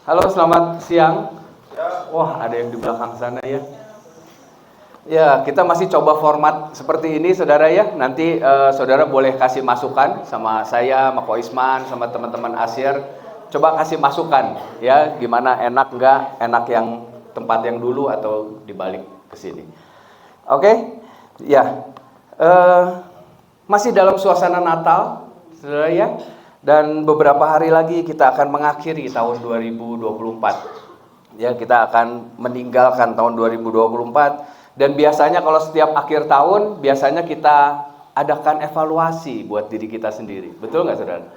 Halo, selamat siang. Wah, ada yang di belakang sana ya. Ya, kita masih coba format seperti ini, saudara ya. Nanti saudara boleh kasih masukan sama saya, sama Ko Isman, sama teman-teman Asyir. Coba kasih masukan ya, gimana, enak nggak, enak yang tempat yang dulu atau dibalik ke sini. Oke, ya. Masih dalam suasana Natal, saudara ya. Dan beberapa hari lagi kita akan mengakhiri tahun 2024. Ya, kita akan meninggalkan tahun 2024. Dan biasanya kalau setiap akhir tahun, biasanya kita adakan evaluasi buat diri kita sendiri. Betul nggak, saudara?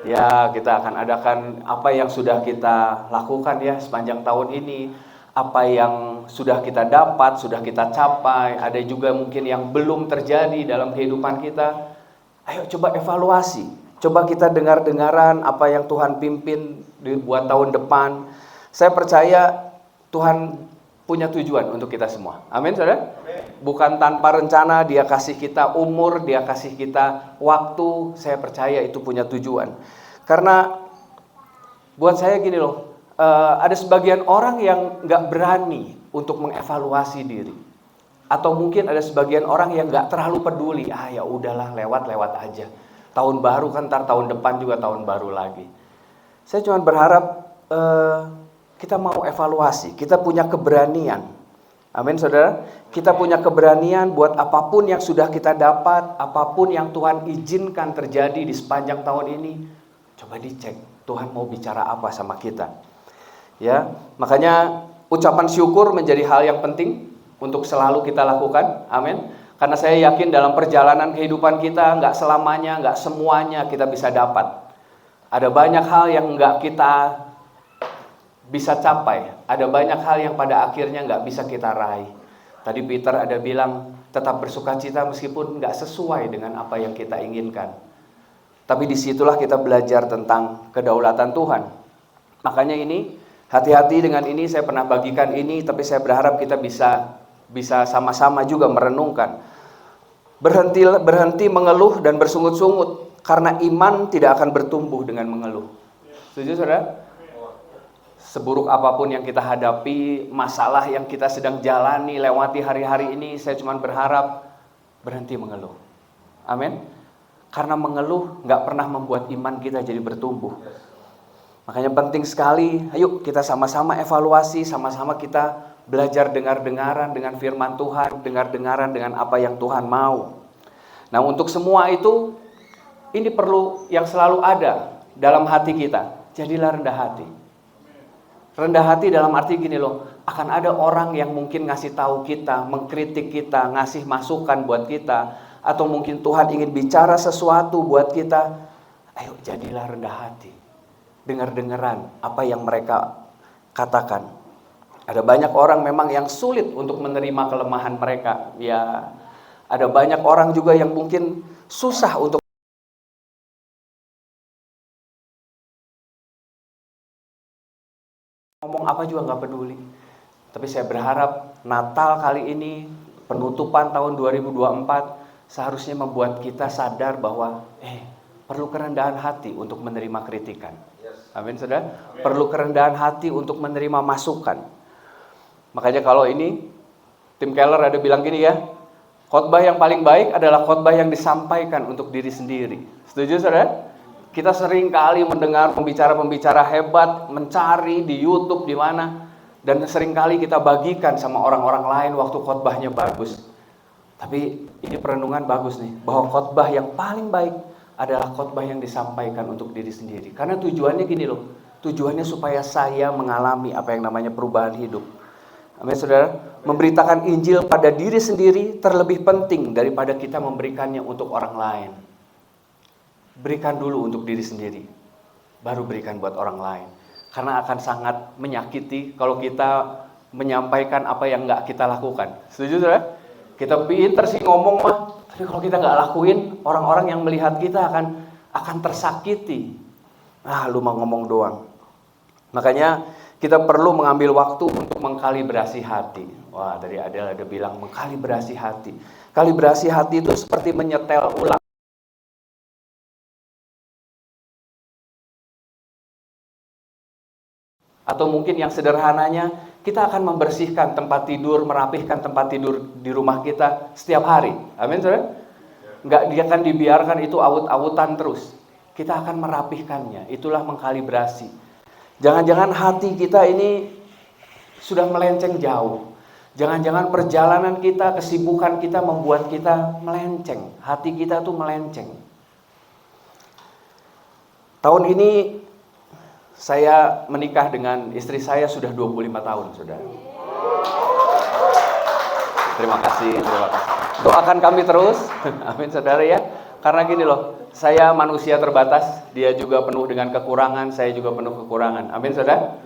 Ya, kita akan adakan apa yang sudah kita lakukan ya sepanjang tahun ini. Apa yang sudah kita dapat, sudah kita capai. Ada juga mungkin yang belum terjadi dalam kehidupan kita. Ayo coba evaluasi. Coba kita dengar-dengaran apa yang Tuhan pimpin buat tahun depan. Saya percaya Tuhan punya tujuan untuk kita semua. Amin, saudara? Bukan tanpa rencana, Dia kasih kita umur, Dia kasih kita waktu. Saya percaya itu punya tujuan. Karena buat saya gini loh, ada sebagian orang yang nggak berani untuk mengevaluasi diri. Atau mungkin ada sebagian orang yang nggak terlalu peduli. Ya udahlah, lewat-lewat aja. Tahun baru kan, ntar tahun depan juga tahun baru lagi. Saya cuma berharap kita mau evaluasi, kita punya keberanian. Amin, saudara. Kita punya keberanian buat apapun yang sudah kita dapat, apapun yang Tuhan izinkan terjadi di sepanjang tahun ini. Coba dicek, Tuhan mau bicara apa sama kita. Ya, makanya ucapan syukur menjadi hal yang penting untuk selalu kita lakukan. Amin. Karena saya yakin dalam perjalanan kehidupan kita, nggak selamanya, nggak semuanya kita bisa dapat. Ada banyak hal yang nggak kita bisa capai. Ada banyak hal yang pada akhirnya nggak bisa kita raih. Tadi Peter ada bilang, tetap bersukacita meskipun nggak sesuai dengan apa yang kita inginkan. Tapi disitulah kita belajar tentang kedaulatan Tuhan. Makanya ini, hati-hati dengan ini, saya pernah bagikan ini, tapi saya berharap kita bisa sama-sama juga merenungkan. Berhenti mengeluh dan bersungut-sungut, karena iman tidak akan bertumbuh dengan mengeluh. Setuju, saudara? Seburuk apapun yang kita hadapi, masalah yang kita sedang jalani, lewati hari-hari ini, saya cuma berharap berhenti mengeluh. Amin. Karena mengeluh nggak pernah membuat iman kita jadi bertumbuh. Makanya penting sekali, ayo kita sama-sama evaluasi, sama-sama kita belajar dengar-dengaran dengan firman Tuhan, dengar-dengaran dengan apa yang Tuhan mau. Nah, untuk semua itu, ini perlu yang selalu ada dalam hati kita. Jadilah rendah hati. Rendah hati dalam arti gini loh, akan ada orang yang mungkin ngasih tahu kita, mengkritik kita, ngasih masukan buat kita, atau mungkin Tuhan ingin bicara sesuatu buat kita. Ayo jadilah rendah hati. Dengar-dengaran apa yang mereka katakan. Ada banyak orang memang yang sulit untuk menerima kelemahan mereka. Ya, ada banyak orang juga yang mungkin susah untuk ngomong apa juga nggak peduli. Tapi saya berharap Natal kali ini, penutupan tahun 2024, seharusnya membuat kita sadar bahwa perlu kerendahan hati untuk menerima kritikan. Amin, saudara? Perlu kerendahan hati untuk menerima masukan. Makanya kalau ini, Tim Keller ada bilang gini ya, khotbah yang paling baik adalah khotbah yang disampaikan untuk diri sendiri. Setuju, saudara? Kita sering kali mendengar pembicara-pembicara hebat, mencari di YouTube di mana, dan sering kali kita bagikan sama orang-orang lain waktu khotbahnya bagus. Tapi ini perenungan bagus nih, bahwa khotbah yang paling baik adalah khotbah yang disampaikan untuk diri sendiri. Karena tujuannya gini loh, tujuannya supaya saya mengalami apa yang namanya perubahan hidup. Amin, saudara. Memberitakan Injil pada diri sendiri terlebih penting daripada kita memberikannya untuk orang lain. Berikan dulu untuk diri sendiri, baru berikan buat orang lain. Karena akan sangat menyakiti kalau kita menyampaikan apa yang nggak kita lakukan. Setuju, saudara? Kita pinter sih ngomong mah, tapi kalau kita nggak lakuin, orang-orang yang melihat kita akan tersakiti. Lu mau ngomong doang. Makanya kita perlu mengambil waktu untuk mengkalibrasi hati. Wah, tadi ada bilang mengkalibrasi hati. Kalibrasi hati itu seperti menyetel ulang. Atau mungkin yang sederhananya, kita akan membersihkan tempat tidur, merapihkan tempat tidur di rumah kita setiap hari. Amin, saudara? Nggak dia akan dibiarkan itu awut-awutan terus. Kita akan merapihkannya. Itulah mengkalibrasi. Jangan-jangan hati kita ini sudah melenceng jauh. Jangan-jangan perjalanan kita, kesibukan kita membuat kita melenceng. Hati kita tuh melenceng. Tahun ini saya menikah dengan istri saya sudah 25 tahun, saudara. Terima kasih. Doakan kami terus, amin saudara ya. Karena gini loh, saya manusia terbatas, dia juga penuh dengan kekurangan, saya juga penuh kekurangan. Amin saudara.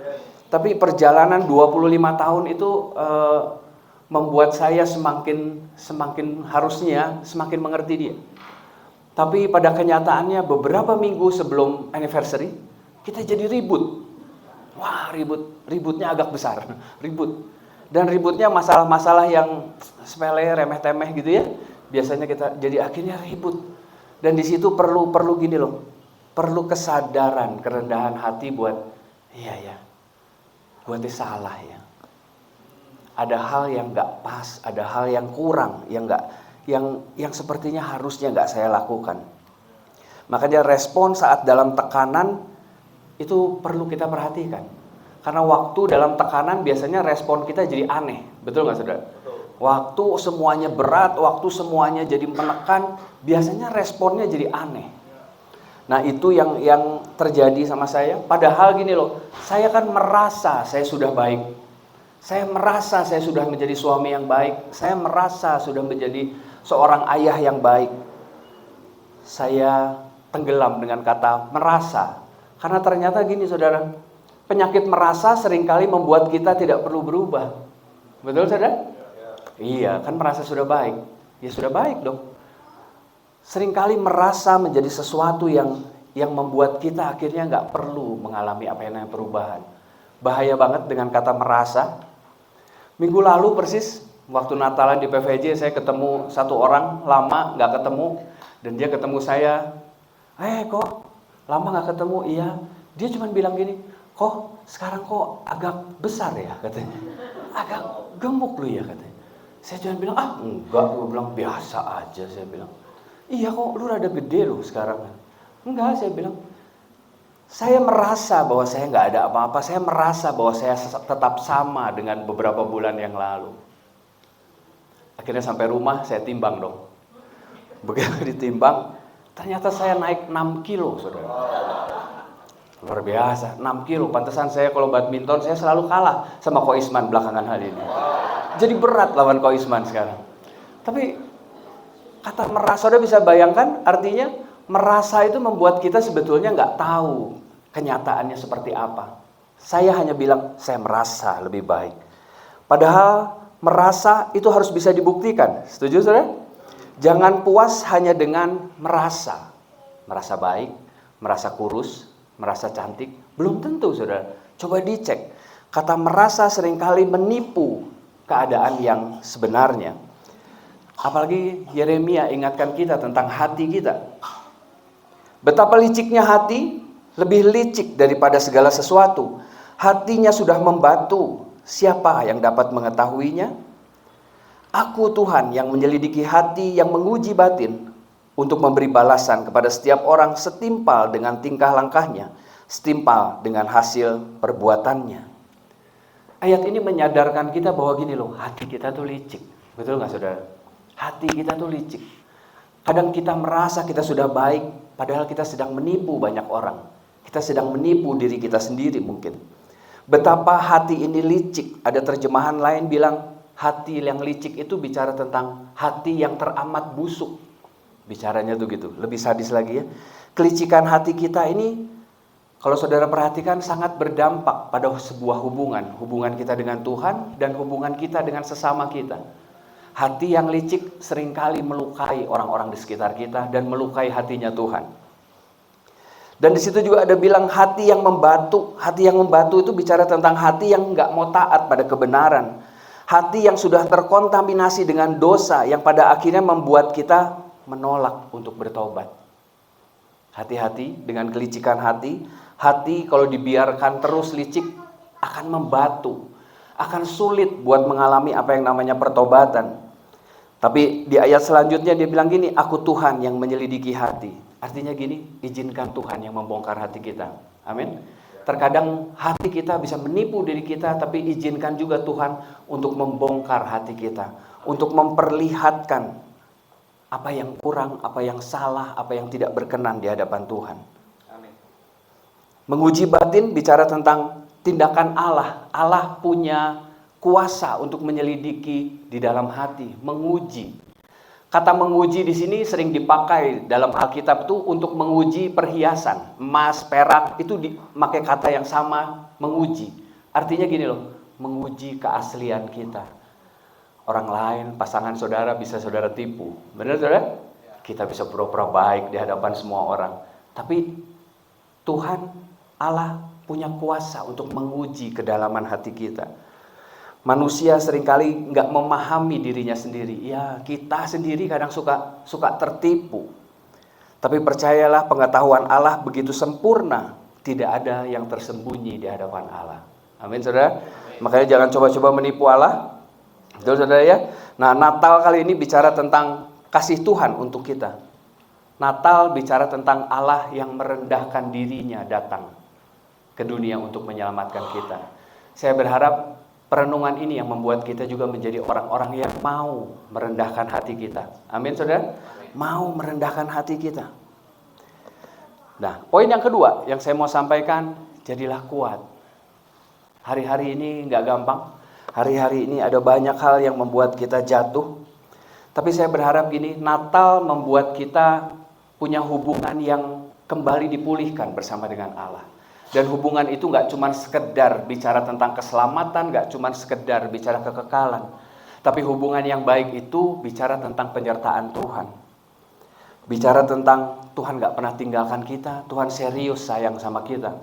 Tapi perjalanan 25 tahun itu membuat saya semakin harusnya semakin mengerti dia. Tapi pada kenyataannya beberapa minggu sebelum anniversary, kita jadi ribut. Wah, ributnya agak besar, ribut. Dan ributnya masalah-masalah yang sepele, remeh-temeh gitu ya. Biasanya kita jadi akhirnya ribut. Dan di situ perlu gini loh. Perlu kesadaran, kerendahan hati buat iya, gue tuh salah ya. Ada hal yang nggak pas, ada hal yang kurang, yang sepertinya harusnya nggak saya lakukan. Makanya respon saat dalam tekanan itu perlu kita perhatikan. Karena waktu dalam tekanan biasanya respon kita jadi aneh. Betul nggak saudara? Waktu semuanya berat, waktu semuanya jadi menekan, biasanya responnya jadi aneh. Nah itu yang terjadi sama saya. Padahal gini loh, saya kan merasa saya sudah baik. Saya merasa saya sudah menjadi suami yang baik. Saya merasa sudah menjadi seorang ayah yang baik. Saya tenggelam dengan kata merasa. Karena ternyata gini saudara, penyakit merasa seringkali membuat kita tidak perlu berubah. Betul saudara? Iya, kan merasa sudah baik. Ya sudah baik dong. Seringkali merasa menjadi sesuatu yang membuat kita akhirnya nggak perlu mengalami apa yang namanya perubahan. Bahaya banget dengan kata merasa. Minggu lalu persis waktu Natalan di PVJ saya ketemu satu orang lama nggak ketemu dan dia ketemu saya. Kok lama nggak ketemu? Iya. Dia cuma bilang gini, kok sekarang kok agak besar ya katanya. Agak gemuk lu ya katanya. Saya cuma bilang enggak, gue bilang biasa aja saya bilang. Iya kok lu rada gede lu sekarang. Enggak, saya bilang. Saya merasa bahwa saya nggak ada apa-apa. Saya merasa bahwa saya tetap sama dengan beberapa bulan yang lalu. Akhirnya sampai rumah saya timbang dong. Begitu ditimbang, ternyata saya naik 6 kilo, saudara. Luar biasa, 6 kilo. Pantesan saya kalau badminton saya selalu kalah sama Ko Isman belakangan hari ini. Jadi berat lawan Ko Isman sekarang. Tapi kata merasa, saudara bisa bayangkan artinya merasa itu membuat kita sebetulnya nggak tahu kenyataannya seperti apa. Saya hanya bilang saya merasa lebih baik. Padahal merasa itu harus bisa dibuktikan. Setuju saudara? Jangan puas hanya dengan merasa. Merasa baik, merasa kurus, merasa cantik. Belum tentu saudara. Coba dicek. Kata merasa seringkali menipu keadaan yang sebenarnya. Apalagi Yeremia ingatkan kita tentang hati kita. Betapa liciknya hati, lebih licik daripada segala sesuatu. Hatinya sudah membatu, siapa yang dapat mengetahuinya? Aku Tuhan yang menyelidiki hati, yang menguji batin, untuk memberi balasan kepada setiap orang setimpal dengan tingkah langkahnya, setimpal dengan hasil perbuatannya. Ayat ini menyadarkan kita bahwa gini loh, hati kita tuh licik. Betul gak saudara? Hati kita tuh licik. Kadang kita merasa kita sudah baik, padahal kita sedang menipu banyak orang. Kita sedang menipu diri kita sendiri mungkin. Betapa hati ini licik. Ada terjemahan lain bilang, hati yang licik itu bicara tentang hati yang teramat busuk. Bicaranya tuh gitu, lebih sadis lagi ya. Kelicikan hati kita ini, kalau saudara perhatikan sangat berdampak pada sebuah hubungan. Hubungan kita dengan Tuhan dan hubungan kita dengan sesama kita. Hati yang licik seringkali melukai orang-orang di sekitar kita dan melukai hatinya Tuhan. Dan di situ juga ada bilang hati yang membatu. Hati yang membatu itu bicara tentang hati yang nggak mau taat pada kebenaran. Hati yang sudah terkontaminasi dengan dosa yang pada akhirnya membuat kita menolak untuk bertobat. Hati-hati dengan kelicikan hati. Hati kalau dibiarkan terus licik akan membatu, akan sulit buat mengalami apa yang namanya pertobatan. Tapi di ayat selanjutnya dia bilang gini, aku Tuhan yang menyelidiki hati. Artinya gini, izinkan Tuhan yang membongkar hati kita. Amin. Terkadang hati kita bisa menipu diri kita, tapi izinkan juga Tuhan untuk membongkar hati kita, untuk memperlihatkan apa yang kurang, apa yang salah, apa yang tidak berkenan di hadapan Tuhan. Amin. Menguji batin bicara tentang tindakan Allah. Allah punya kuasa untuk menyelidiki di dalam hati, menguji. Kata menguji di sini sering dipakai dalam Alkitab itu untuk menguji perhiasan, emas, perak, itu dipakai kata yang sama, menguji. Artinya gini loh, menguji keaslian kita. Orang lain, pasangan saudara bisa saudara tipu. Benar saudara? Kita bisa pura-pura baik di hadapan semua orang. Tapi Tuhan Allah punya kuasa untuk menguji kedalaman hati kita. Manusia seringkali nggak memahami dirinya sendiri. Ya, kita sendiri kadang suka tertipu. Tapi percayalah, pengetahuan Allah begitu sempurna, tidak ada yang tersembunyi di hadapan Allah. Amin, saudara. Makanya jangan coba-coba menipu Allah. Betul, saudara ya. Nah, Natal kali ini bicara tentang kasih Tuhan untuk kita. Natal bicara tentang Allah yang merendahkan dirinya datang ke dunia untuk menyelamatkan kita. Saya berharap perenungan ini yang membuat kita juga menjadi orang-orang yang mau merendahkan hati kita. Amin, saudara? Mau merendahkan hati kita. Nah, poin yang kedua yang saya mau sampaikan, jadilah kuat. Hari-hari ini nggak gampang. Hari-hari ini ada banyak hal yang membuat kita jatuh. Tapi saya berharap gini, Natal membuat kita punya hubungan yang kembali dipulihkan bersama dengan Allah. Dan hubungan itu nggak cuma sekedar bicara tentang keselamatan, nggak cuma sekedar bicara kekekalan. Tapi hubungan yang baik itu bicara tentang penyertaan Tuhan. Bicara tentang Tuhan nggak pernah tinggalkan kita, Tuhan serius sayang sama kita.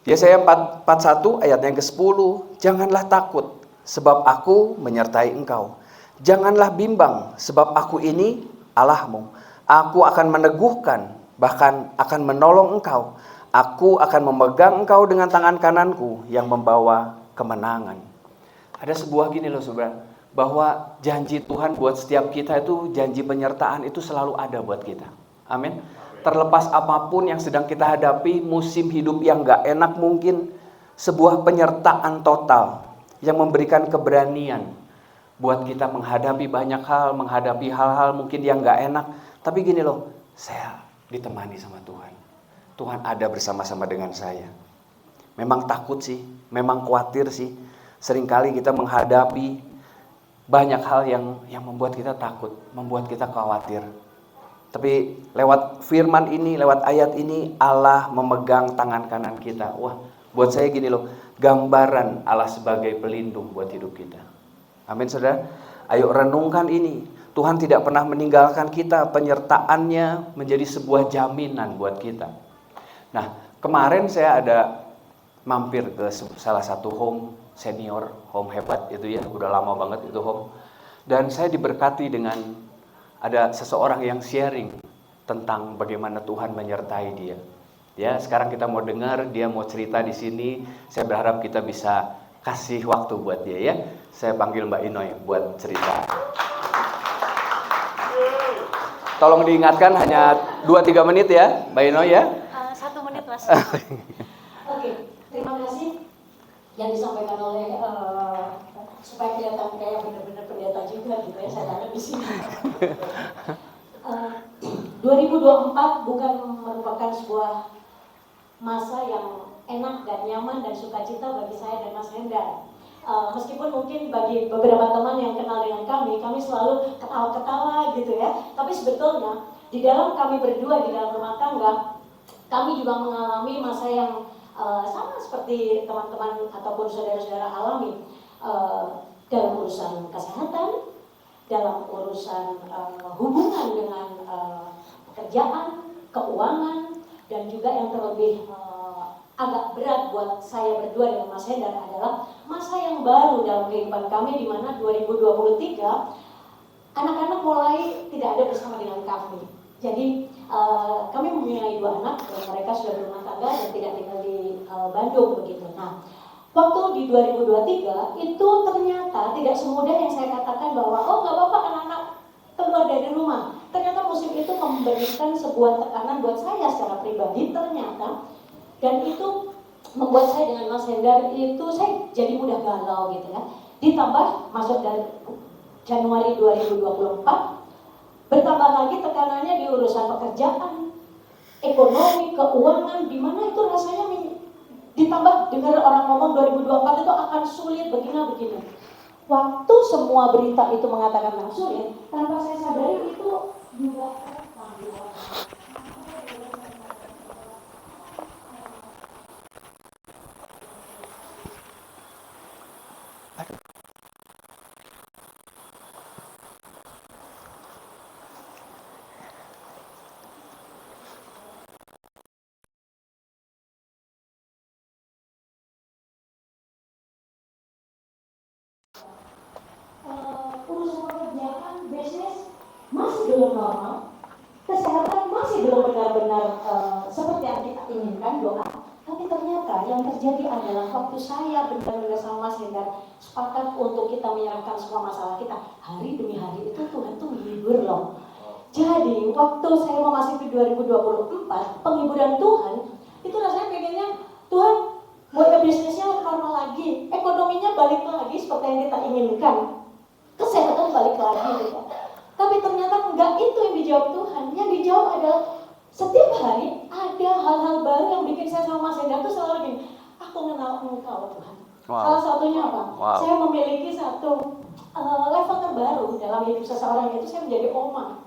Yesaya 41 ayat yang ke-10, janganlah takut sebab aku menyertai engkau. Janganlah bimbang sebab aku ini Allahmu. Aku akan meneguhkan, bahkan akan menolong engkau. Aku akan memegang engkau dengan tangan kananku yang membawa kemenangan. Ada sebuah gini loh saudara, bahwa janji Tuhan buat setiap kita itu, janji penyertaan itu selalu ada buat kita. Amin. Terlepas apapun yang sedang kita hadapi, musim hidup yang gak enak mungkin, sebuah penyertaan total yang memberikan keberanian buat kita menghadapi banyak hal, menghadapi hal-hal mungkin yang gak enak. Tapi gini loh, saya ditemani sama Tuhan. Tuhan ada bersama-sama dengan saya. Memang takut sih, memang khawatir sih. Seringkali kita menghadapi banyak hal yang membuat kita takut, membuat kita khawatir. Tapi lewat firman ini, lewat ayat ini, Allah memegang tangan kanan kita. Wah, buat saya gini loh, gambaran Allah sebagai pelindung buat hidup kita. Amin, saudara. Ayo renungkan ini. Tuhan tidak pernah meninggalkan kita. Penyertaannya menjadi sebuah jaminan buat kita. Nah, kemarin saya ada mampir ke salah satu home senior, home hebat itu ya, udah lama banget itu home. Dan saya diberkati dengan ada seseorang yang sharing tentang bagaimana Tuhan menyertai dia. Ya, sekarang kita mau dengar, dia mau cerita di sini. Saya berharap kita bisa kasih waktu buat dia ya. Saya panggil Mbak Inoy buat cerita. Tolong diingatkan hanya 2-3 menit ya, Mbak Inoy ya. 1 menit Mas. Oke, terima kasih yang disampaikan oleh supaya kelihatan kayak benar-benar pendeta juga gitu ya, saya tanya di sini. 2024 bukan merupakan sebuah masa yang enak dan nyaman dan sukacita bagi saya dan Mas Hendra. Meskipun mungkin bagi beberapa teman yang kenal dengan kami selalu ketawa-ketawa gitu ya. Tapi sebetulnya di dalam kami berdua di dalam rumah tangga, kami juga mengalami masa yang sama seperti teman-teman ataupun saudara-saudara alami dalam urusan kesehatan, dalam urusan hubungan dengan pekerjaan, keuangan, dan juga yang terlebih agak berat buat saya berdua dengan Mas Hendar adalah masa yang baru dalam kehidupan kami, di mana 2023 anak-anak mulai tidak ada bersama dengan kami. Jadi Kami mempunyai 2 anak dan mereka sudah berumah tangga dan tidak tinggal di Bandung begitu. Nah, waktu di 2023 itu ternyata tidak semudah yang saya katakan bahwa oh nggak apa-apa anak-anak keluar dari rumah. Ternyata musim itu memberikan sebuah tekanan buat saya secara pribadi ternyata, dan itu membuat saya dengan Mas Hendar itu saya jadi mudah galau gitu ya. Ditambah masuk dari Januari 2024, bertambah lagi tekanannya di urusan pekerjaan, ekonomi, keuangan, di mana itu rasanya ditambah dengar orang ngomong 2024 itu akan sulit begini. Waktu semua berita itu mengatakan sulit, tanpa saya sadari itu juga urusan pekerjaan, bisnis masih belum normal, kesehatan masih belum benar-benar seperti yang kita inginkan, doa. Tapi ternyata yang terjadi adalah waktu saya benar-benar sama Mas Hendar sepakat untuk kita menyerahkan semua masalah kita hari demi hari, itu Tuhan tuh menghibur loh. Jadi waktu saya memasuki 2024, penghiburan Tuhan itu rasanya pengennya Tuhan buat bisnisnya normal lagi, ekonominya balik lagi seperti yang kita inginkan, kesehatan balik lagi gitu. Tapi ternyata enggak itu yang dijawab Tuhan. Yang dijawab adalah setiap hari ada hal-hal baru yang bikin saya sama Mas Hendar tuh selalu gini, aku mengenal Engkau Tuhan. Wow. Salah satunya apa? Wow. Saya memiliki satu level terbaru dalam hidup seseorang, yaitu saya menjadi oma.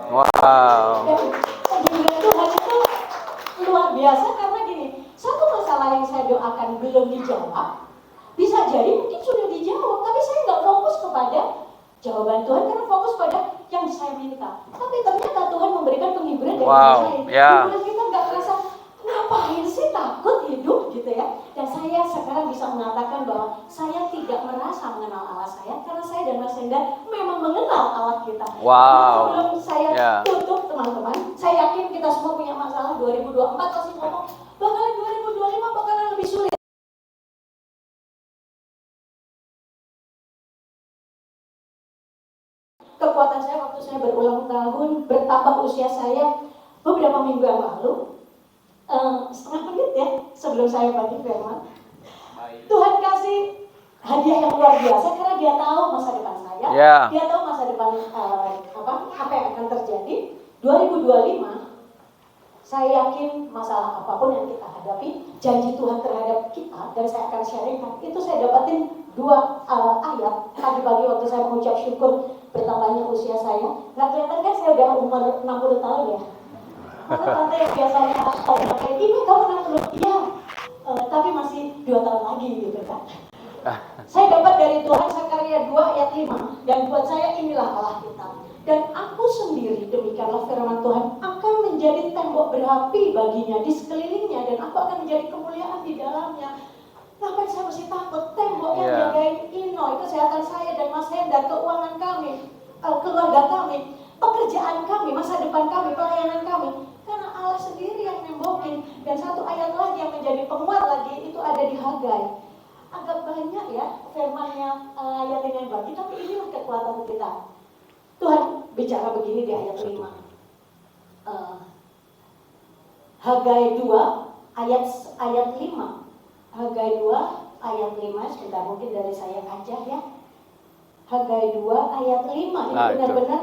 Wow. Dan penghiburan Tuhan itu luar biasa karena gini, satu masalah yang saya doakan belum dijawab, bisa jadi mungkin sudah dijawab, tapi saya nggak fokus kepada jawaban Tuhan karena fokus pada yang saya minta. Tapi ternyata Tuhan memberikan penghiburan dari yang lain. Dimana kita nggak merasa ngapain sih takut hidup gitu ya. Dan saya sekarang bisa mengatakan bahwa saya tidak merasa mengenal Allah saya karena saya dan Mas Hendar memang mengenal Allah kita. Nah, sebelum saya tutup teman-teman, saya yakin kita semua punya masalah 2024 pasti ngomong bakalan 2025 bakalan lebih sulit. Kekuatan saya waktu saya berulang tahun, bertambah usia saya beberapa minggu yang lalu, setengah menit ya sebelum saya bagi firman, Tuhan kasih hadiah yang luar biasa karena Dia tahu masa depan saya, Dia tahu masa depan apa yang akan terjadi. 2025, saya yakin masalah apapun yang kita hadapi, janji Tuhan terhadap kita, dan saya akan sharingkan, itu saya dapatin 2 ayat pagi-pagi waktu saya mengucap syukur bertambahnya usia saya. Nggak kelihatan kan saya udah umur 60 tahun ya? Mana tante yang biasanya kayak ini kamu 60? Iya, tapi masih 2 tahun lagi gitu kan. Saya dapat dari Tuhan Sakarya 2 ayat 5, dan buat saya inilah Allah kita. Dan aku sendiri, demikianlah firman Tuhan, akan menjadi tembok berapi baginya di sekelilingnya, dan aku akan menjadi kemuliaan di dalamnya. Ngapain saya mesti takut? Tembok yang jagain Ino, kesehatan saya dan Mas Hendar, keuangan kami, keluarga kami, pekerjaan kami, masa depan kami, pelayanan kami. Karena Allah sendiri yang nembokin. Dan satu ayat lagi yang menjadi penguat lagi, itu ada di Hagai. Agak banyak ya firmannya ayat yang bagi, tapi inilah kekuatan kita. Tuhan bicara begini di ayat 5. Hagai 2 ayat 5. Hagai 2 ayat 5, sebentar mungkin dari saya aja ya. Hagai 2 ayat 5 ini benar-benar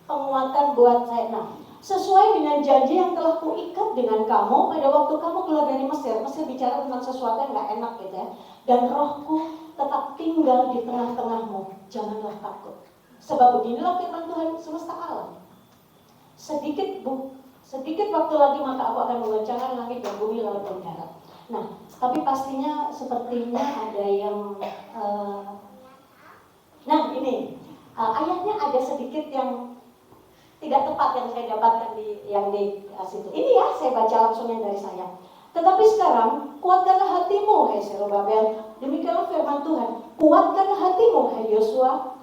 penguatan buat saya. Nah, sesuai dengan janji yang telah kuikat dengan kamu pada waktu kamu keluar dari Mesir. Mesir bicara tentang sesuatu yang gak enak gitu ya. Dan rohku tetap tinggal di tengah-tengahmu. Janganlah takut. Sebab beginilah firman Tuhan semesta alam. Sedikit waktu lagi maka aku akan menggoncangkan langit dan bumi, laut dan darat. Nah, tapi pastinya sepertinya ada yang nah ini ayatnya ada sedikit yang tidak tepat yang saya dapatkan di situ. Ini ya, saya baca langsung yang dari saya. Tetapi sekarang kuatkanlah hatimu, hai Zerubabel. Demikianlah firman Tuhan. Kuatkanlah hatimu, hai Yosua,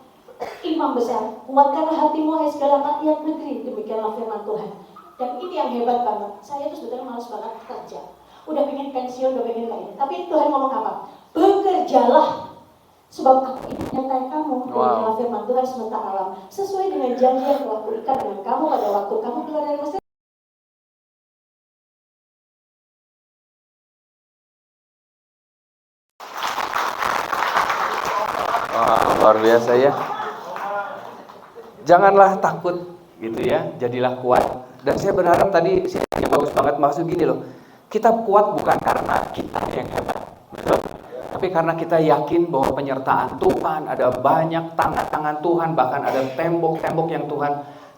imam besar. Kuatkanlah hatimu, hai segala rakyat negeri. Demikianlah firman Tuhan. Dan ini yang hebat banget. Saya tuh sebetulnya malas banget kerja. Udah pengen pensiun, udah pengen kayak ini. Tapi Tuhan ngomong apa? Bekerjalah. Sebab aku ingin menyertai kamu. Demikianlah firman Tuhan semesta alam. Sesuai dengan janji yang telah kuikat dengan kamu pada waktu kamu keluar dari Mesir. Luar biasa ya. Janganlah takut gitu ya, jadilah kuat. Dan saya berharap tadi saya bagus banget, maksud gini loh. Kita kuat bukan karena kita yang hebat, betul? Tapi karena kita yakin bahwa penyertaan Tuhan, ada banyak tangan-tangan Tuhan, bahkan ada tembok-tembok yang Tuhan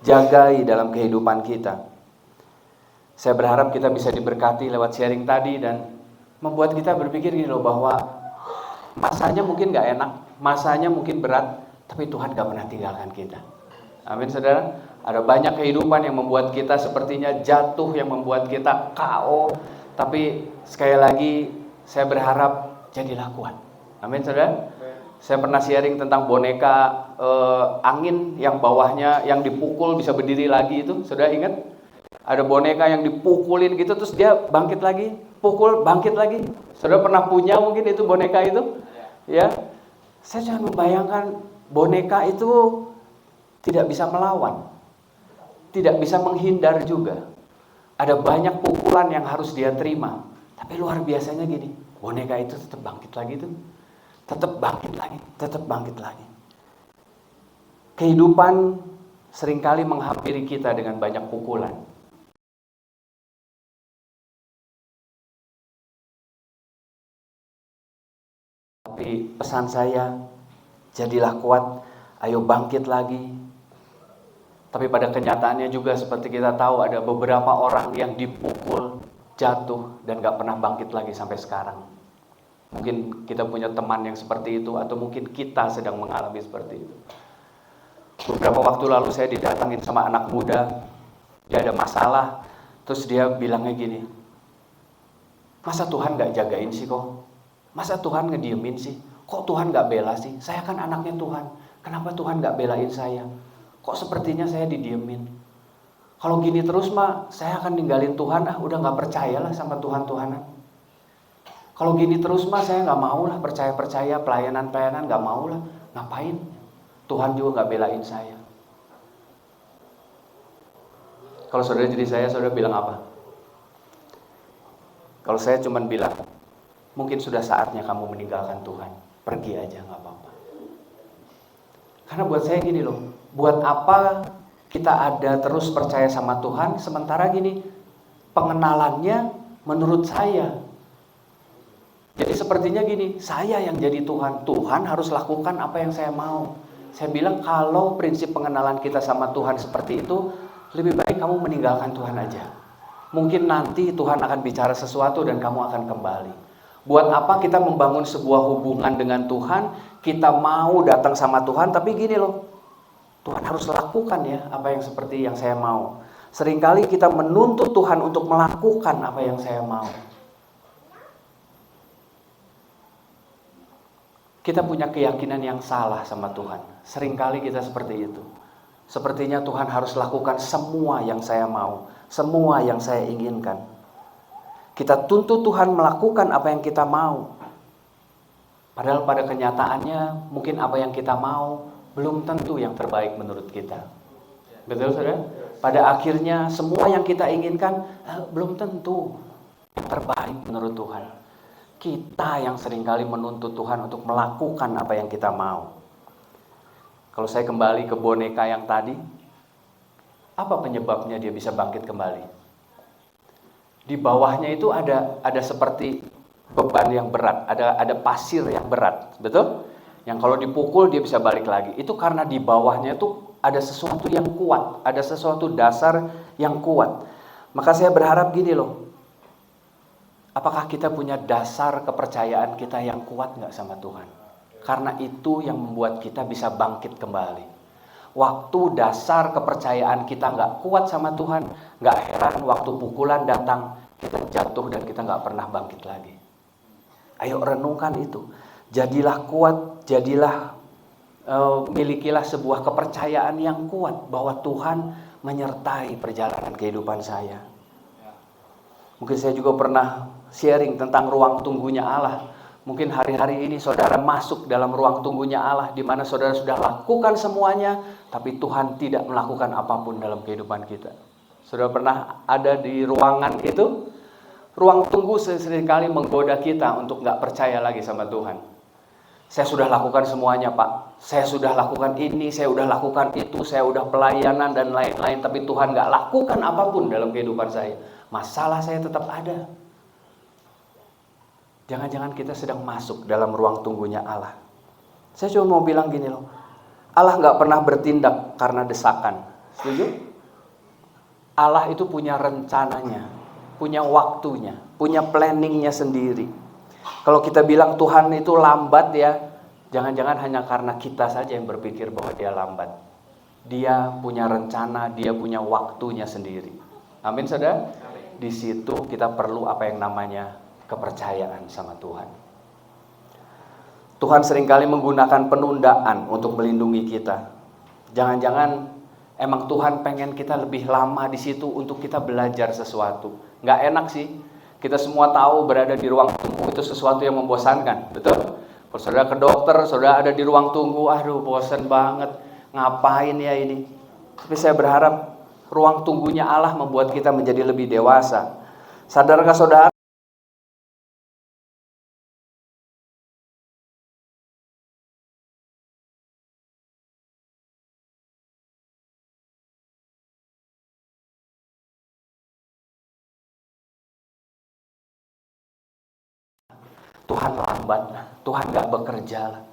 jagai dalam kehidupan kita. Saya berharap kita bisa diberkati lewat sharing tadi dan membuat kita berpikir gini loh, bahwa masanya mungkin gak enak, masanya mungkin berat, tapi Tuhan gak pernah tinggalkan kita. Amin saudara. Ada banyak kehidupan yang membuat kita sepertinya jatuh, yang membuat kita KO. Tapi sekali lagi saya berharap jadilah kuat. Amin saudara. Saya pernah sharing tentang boneka angin yang bawahnya yang dipukul bisa berdiri lagi itu. Saudara ingat? Ada boneka yang dipukulin gitu terus dia bangkit lagi, pukul bangkit lagi. Saudara pernah punya mungkin itu boneka itu? Ya. Saya cuma membayangkan boneka itu tidak bisa melawan, tidak bisa menghindar juga. Ada banyak pukulan yang harus dia terima. Tapi luar biasanya gini, boneka itu tetap bangkit lagi tuh. Tetap bangkit lagi, tetap bangkit lagi. Kehidupan seringkali menghampiri kita dengan banyak pukulan. Tapi pesan saya, jadilah kuat, ayo bangkit lagi. Tapi pada kenyataannya juga seperti kita tahu ada beberapa orang yang dipukul, jatuh, dan gak pernah bangkit lagi sampai sekarang. Mungkin kita punya teman yang seperti itu, atau mungkin kita sedang mengalami seperti itu. Beberapa waktu lalu saya didatangin sama anak muda, dia ada masalah, terus dia bilangnya gini, masa Tuhan gak jagain sih kok? Masa Tuhan ngediemin sih? Kok Tuhan gak bela sih? Saya kan anaknya Tuhan, kenapa Tuhan gak belain saya? Kok sepertinya saya didiemin? Kalau gini terus mah saya akan ninggalin Tuhan, udah gak percayalah sama Tuhan-Tuhanan. Kalau gini terus mah saya gak mau lah percaya-percaya, pelayanan-pelayanan gak mau lah. Ngapain? Tuhan juga gak belain saya. Kalau saudara jadi saya, saudara bilang apa? Kalau saya cuma bilang, mungkin sudah saatnya kamu meninggalkan Tuhan. Pergi aja gak apa-apa. Karena buat saya gini loh, buat apa kita ada terus percaya sama Tuhan, sementara gini, pengenalannya menurut saya. Jadi sepertinya gini, saya yang jadi Tuhan, Tuhan harus lakukan apa yang saya mau. Saya bilang kalau prinsip pengenalan kita sama Tuhan seperti itu, lebih baik kamu meninggalkan Tuhan aja. Mungkin nanti Tuhan akan bicara sesuatu dan kamu akan kembali. Buat apa kita membangun sebuah hubungan dengan Tuhan, kita mau datang sama Tuhan, tapi gini loh, Tuhan harus lakukan ya apa yang seperti yang saya mau. Seringkali kita menuntut Tuhan untuk melakukan apa yang saya mau. Kita punya keyakinan yang salah sama Tuhan. Seringkali kita seperti itu. Sepertinya Tuhan harus lakukan semua yang saya mau, semua yang saya inginkan. Kita tuntut Tuhan melakukan apa yang kita mau. Padahal pada kenyataannya mungkin apa yang kita mau belum tentu yang terbaik menurut kita. Betul saudara? Pada akhirnya semua yang kita inginkan belum tentu yang terbaik menurut Tuhan. Kita yang seringkali menuntut Tuhan untuk melakukan apa yang kita mau. Kalau saya kembali ke boneka yang tadi, apa penyebabnya dia bisa bangkit kembali? Di bawahnya itu ada seperti beban yang berat, ada pasir yang berat, betul? Yang kalau dipukul dia bisa balik lagi. Itu karena di bawahnya itu ada sesuatu yang kuat, ada sesuatu dasar yang kuat. Maka saya berharap gini loh, apakah kita punya dasar kepercayaan kita yang kuat gak sama Tuhan? Karena itu yang membuat kita bisa bangkit kembali. Waktu dasar kepercayaan kita gak kuat sama Tuhan, gak heran waktu pukulan datang, kita jatuh dan kita gak pernah bangkit lagi. Ayo renungkan itu. Jadilah kuat, jadilah milikilah sebuah kepercayaan yang kuat bahwa Tuhan menyertai perjalanan kehidupan saya. Mungkin saya juga pernah sharing tentang ruang tunggunya Allah. Mungkin hari-hari ini saudara masuk dalam ruang tunggunya Allah, di mana saudara sudah lakukan semuanya, tapi Tuhan tidak melakukan apapun dalam kehidupan kita. Saudara pernah ada di ruangan itu? Ruang tunggu seringkali menggoda kita untuk nggak percaya lagi sama Tuhan. Saya sudah lakukan semuanya, Pak. Saya sudah lakukan ini, saya sudah lakukan itu, saya sudah pelayanan dan lain-lain, tapi Tuhan nggak lakukan apapun dalam kehidupan saya. Masalah saya tetap ada. Jangan-jangan kita sedang masuk dalam ruang tunggunya Allah. Saya cuma mau bilang gini loh. Allah nggak pernah bertindak karena desakan. Setuju? Allah itu punya rencananya, punya waktunya, punya planningnya sendiri. Kalau kita bilang Tuhan itu lambat ya, jangan-jangan hanya karena kita saja yang berpikir bahwa dia lambat. Dia punya rencana, dia punya waktunya sendiri. Amin, saudara? Di situ kita perlu apa yang namanya kepercayaan sama Tuhan. Tuhan seringkali menggunakan penundaan untuk melindungi kita. Jangan-jangan emang Tuhan pengen kita lebih lama di situ untuk kita belajar sesuatu. Nggak enak sih. Kita semua tahu berada di ruang tunggu itu sesuatu yang membosankan, betul? Kalau saudara ke dokter, saudara ada di ruang tunggu, aduh bosan banget, ngapain ya ini? Tapi saya berharap ruang tunggunya Allah membuat kita menjadi lebih dewasa. Sadarkah saudara? Tuhan lambat, Tuhan gak bekerja.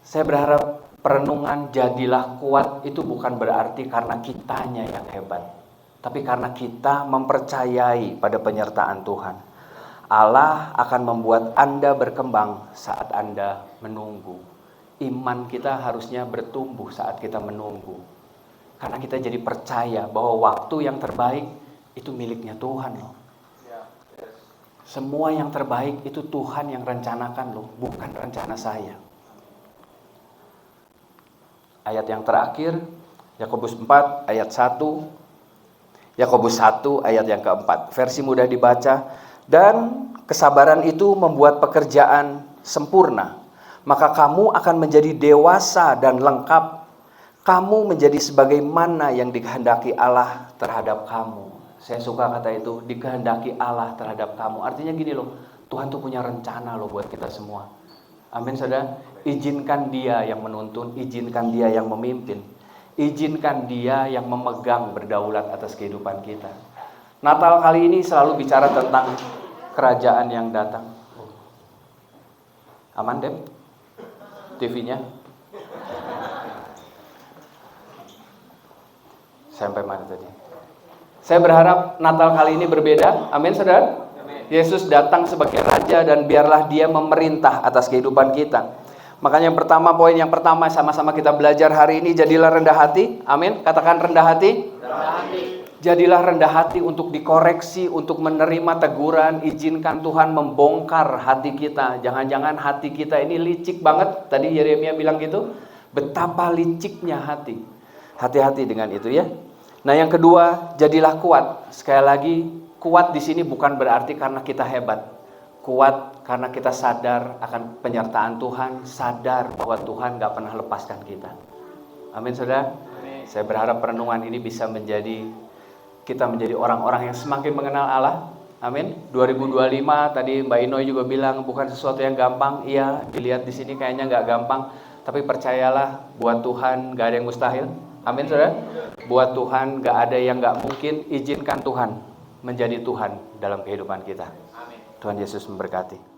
Saya berharap perenungan jadilah kuat itu bukan berarti karena kitanya yang hebat, tapi karena kita mempercayai pada penyertaan Tuhan. Allah akan membuat Anda berkembang saat Anda menunggu. Iman kita harusnya bertumbuh saat kita menunggu, karena kita jadi percaya bahwa waktu yang terbaik itu miliknya Tuhan loh. Semua yang terbaik itu Tuhan yang rencanakan loh, bukan rencana saya. Ayat yang terakhir, Yakobus 4 ayat 1. Yakobus 1 ayat yang keempat. Versi mudah dibaca. Dan kesabaran itu membuat pekerjaan sempurna. Maka kamu akan menjadi dewasa dan lengkap. Kamu menjadi sebagaimana yang dikehendaki Allah terhadap kamu. Saya suka kata itu, dikehendaki Allah terhadap kamu. Artinya gini loh, Tuhan tuh punya rencana loh buat kita semua. Amin, saudara. Izinkan Dia yang menuntun, izinkan Dia yang memimpin, izinkan Dia yang memegang berdaulat atas kehidupan kita. Natal kali ini selalu bicara tentang kerajaan yang datang. Aman, Dep? TV-nya? Sampai mana tadi? Saya berharap Natal kali ini berbeda. Amin, saudara. Amin. Yesus datang sebagai Raja dan biarlah Dia memerintah atas kehidupan kita. Makanya poin yang pertama sama-sama kita belajar hari ini, jadilah rendah hati. Amin. Katakan rendah hati. Rendah hati. Jadilah rendah hati untuk dikoreksi, untuk menerima teguran. Izinkan Tuhan membongkar hati kita. Jangan-jangan hati kita ini licik banget. Tadi Yeremia bilang gitu. Betapa liciknya hati. Hati-hati dengan itu ya. Nah, yang kedua, jadilah kuat. Sekali lagi, kuat di sini bukan berarti karena kita hebat. Kuat karena kita sadar akan penyertaan Tuhan, sadar bahwa Tuhan gak pernah lepaskan kita. Amin, saudara. Amin. Saya berharap perenungan ini bisa kita menjadi orang-orang yang semakin mengenal Allah. Amin. 2025 tadi Mbak Inoy juga bilang bukan sesuatu yang gampang. Iya, dilihat di sini kayaknya gak gampang. Tapi percayalah, buat Tuhan gak ada yang mustahil. Amin, saudara. Buat Tuhan gak ada yang gak mungkin. Izinkan Tuhan menjadi Tuhan dalam kehidupan kita. Amin. Tuhan Yesus memberkati.